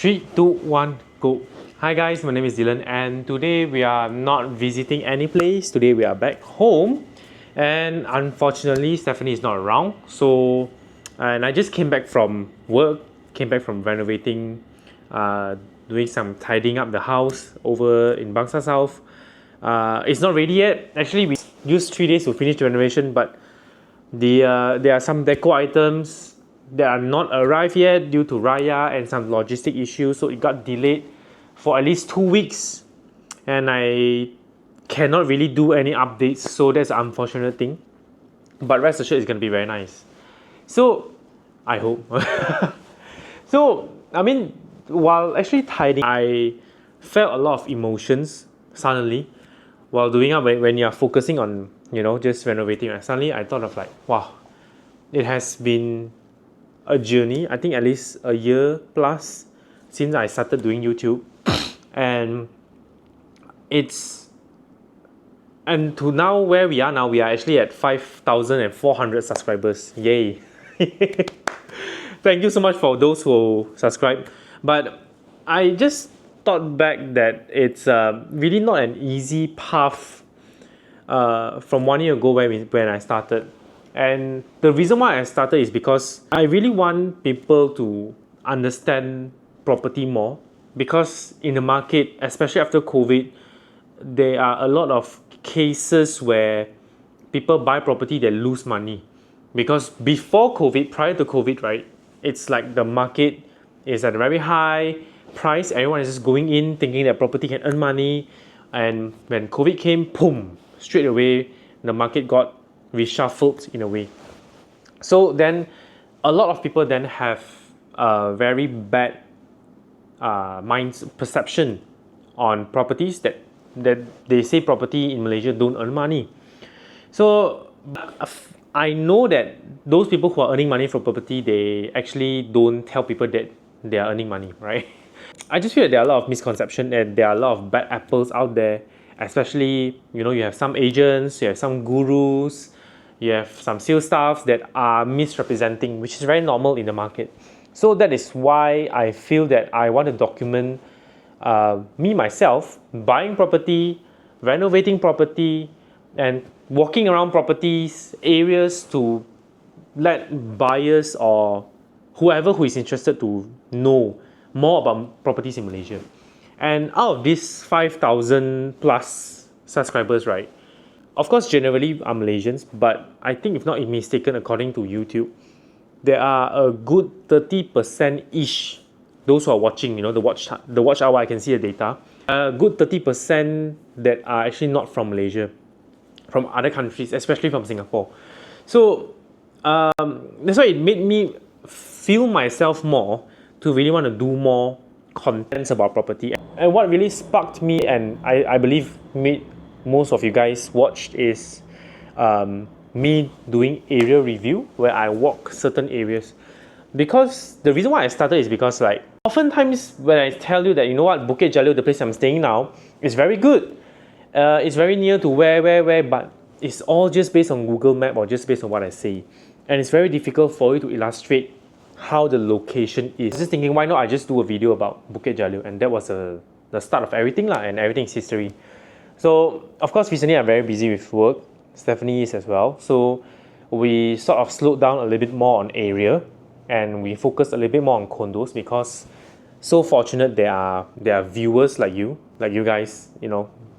3, 2, 1, go. Hi guys, my name is Dylan and today we are not visiting any place. Today we are back home and unfortunately Stephanie is not around. And I just came back from work, came back from renovating, doing some tidying up the house over in Bangsa South. It's not ready yet. Actually, we used 3 days to finish the renovation, but there are some deco items that are not arrived yet due to Raya and some logistic issues, so it got delayed for at least 2 weeks and I cannot really do any updates, so that's an unfortunate thing, but rest assured it's going to be very nice, so I hope. So I mean, while actually tidying, I felt a lot of emotions suddenly while doing up. When you're focusing on just renovating, suddenly I thought of like, wow, it has been a journey. I think at least a year plus since I started doing YouTube, and to now where we are now, we are actually at 5,400 subscribers. Yay! Thank you so much for those who subscribe. But I just thought back that it's really not an easy path from 1 year ago when I started. And the reason why I started is because I really want people to understand property more, because in the market, especially after COVID, there are a lot of cases where people buy property, they lose money. Because before COVID, prior to COVID, right, it's like the market is at a very high price. Everyone is just going in thinking that property can earn money. And when COVID came, boom, straight away, the market got reshuffled in a way. So then a lot of people then have a very bad perception on properties, that they say property in Malaysia don't earn money. So I know that those people who are earning money from property, they actually don't tell people that they are earning money, right? I just feel that there are a lot of misconceptions and there are a lot of bad apples out there, especially, you have some agents, you have some gurus, you have some sales staffs that are misrepresenting, which is very normal in the market. So that is why I feel that I want to document me myself buying property, renovating property, and walking around properties, areas to let buyers or whoever who is interested to know more about properties in Malaysia. And out of these 5,000 plus subscribers, right, of course generally are Malaysians, but I think if not mistaken, according to YouTube, there are a good 30%-ish those who are watching, the watch hour, I can see the data, a good 30% that are actually not from Malaysia, from other countries, especially from Singapore. So that's why it made me feel myself more to really want to do more contents about property. And what really sparked me, and I believe made most of you guys watched, is me doing area review where I walk certain areas. Because the reason why I started is because, like, oftentimes when I tell you that, Bukit Jalil, the place I'm staying now, is very good. It's very near to where, but it's all just based on Google Map or just based on what I say. And it's very difficult for you to illustrate how the location is. Just thinking, why not I just do a video about Bukit Jalil? And that was the start of everything, and everything's history. So, of course, recently I'm very busy with work. Stephanie is as well. So we sort of slowed down a little bit more on area, and we focused a little bit more on condos, because so fortunate there are viewers like you guys,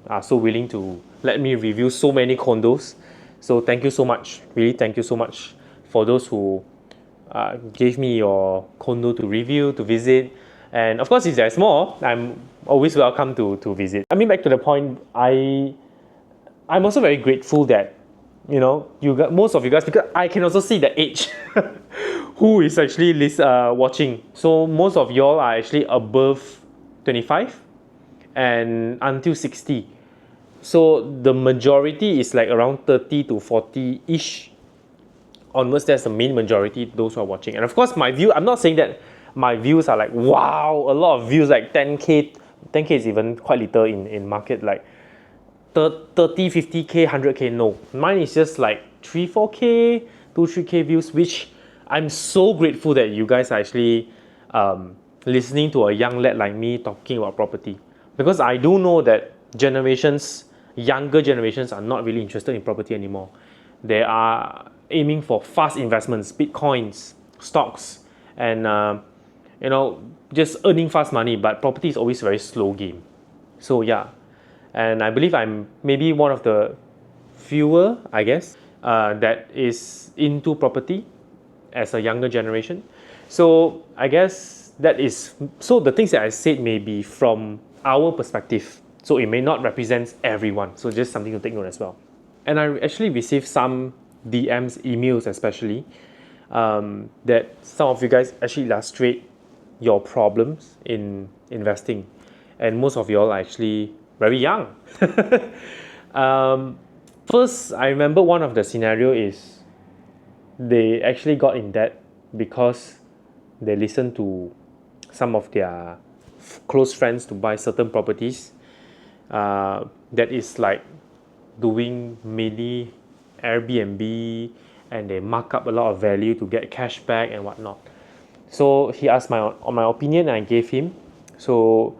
are so willing to let me review so many condos. So thank you so much. Really, thank you so much for those who gave me your condo to review, to visit. And of course, if there's more, I'm always welcome to visit. I mean, back to the point, I'm also very grateful that, most of you guys, because I can also see the age who is actually watching. So most of y'all are actually above 25 and until 60. So the majority is like around 30 to 40-ish onwards. That's the main majority, those who are watching. And of course, my view, I'm not saying that my views are like, wow, a lot of views, like 10K is even quite little in market, like 30, 50K, 100K, no. Mine is just like 3, 4K, 2, 3K views, which I'm so grateful that you guys are actually listening to a young lad like me talking about property, because I do know that younger generations are not really interested in property anymore. They are aiming for fast investments, bitcoins, stocks, and just earning fast money. But property is always a very slow game. So yeah, and I believe I'm maybe one of the fewer, I guess, that is into property as a younger generation. So I guess that is, so the things that I said may be from our perspective. So it may not represent everyone. So just something to take note as well. And I actually received some DMs, emails especially, that some of you guys actually illustrate your problems in investing. And most of you all are actually very young. First, I remember one of the scenario is they actually got in debt because they listened to some of their close friends to buy certain properties, that is like doing mini Airbnb, and they mark up a lot of value to get cash back and whatnot. So he asked my opinion, and I gave him. So,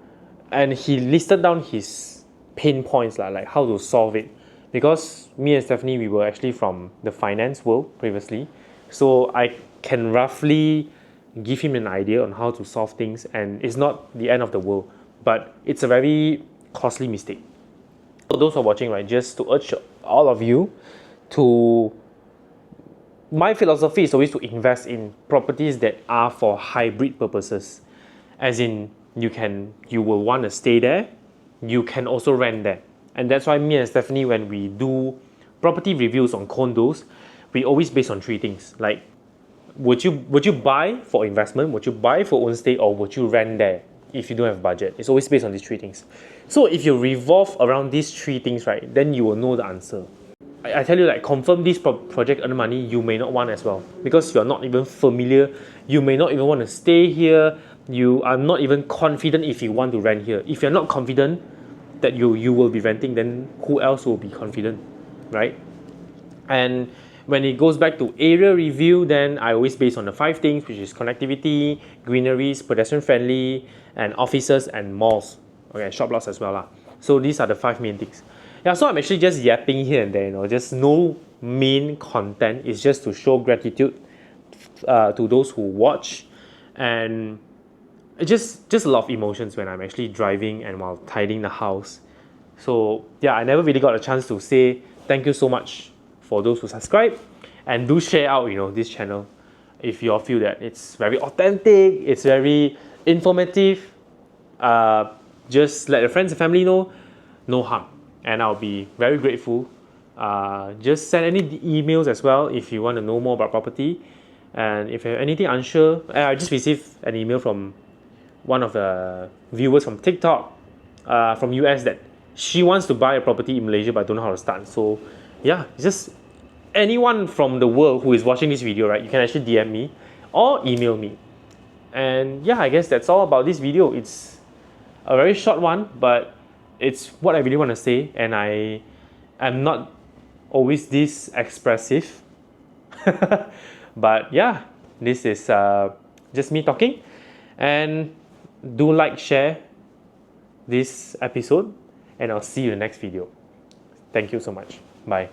and he listed down his pain points, like how to solve it. Because me and Stephanie, we were actually from the finance world previously. So I can roughly give him an idea on how to solve things, and it's not the end of the world, but it's a very costly mistake. For those who are watching, right, just to urge all of you to, my philosophy is always to invest in properties that are for hybrid purposes. As in, you will want to stay there, you can also rent there. And that's why me and Stephanie, when we do property reviews on condos, we always base on three things. Like, would you buy for investment, would you buy for own stay, or would you rent there if you don't have budget? It's always based on these three things. So if you revolve around these three things, right, then you will know the answer. I tell you, like, confirm this project earn money, you may not want as well, because you're not even familiar. You may not even want to stay here. You are not even confident if you want to rent here. If you're not confident that you will be renting, then who else will be confident, right? And when it goes back to area review, then I always base on the five things, which is connectivity, greeneries, pedestrian friendly, and offices and malls. Okay, shop lots as well lah. So these are the five main things. Yeah, so I'm actually just yapping here and there, just no main content. It's just to show gratitude to those who watch, and just a lot of emotions when I'm actually driving and while tidying the house. So yeah, I never really got a chance to say thank you so much for those who subscribe, and do share out this channel if you all feel that it's very authentic, it's very informative. Just let your friends and family know, no harm, and I'll be very grateful. Just send any emails as well if you want to know more about property, and if you have anything unsure. I just received an email from one of the viewers from TikTok, from US, that she wants to buy a property in Malaysia but don't know how to start. So yeah, just anyone from the world who is watching this video, right, you can actually DM me or email me. And yeah, I guess that's all about this video. It's a very short one, but it's what I really want to say, and I am not always this expressive. But yeah, this is just me talking. And do like, share this episode, and I'll see you in the next video. Thank you so much. Bye.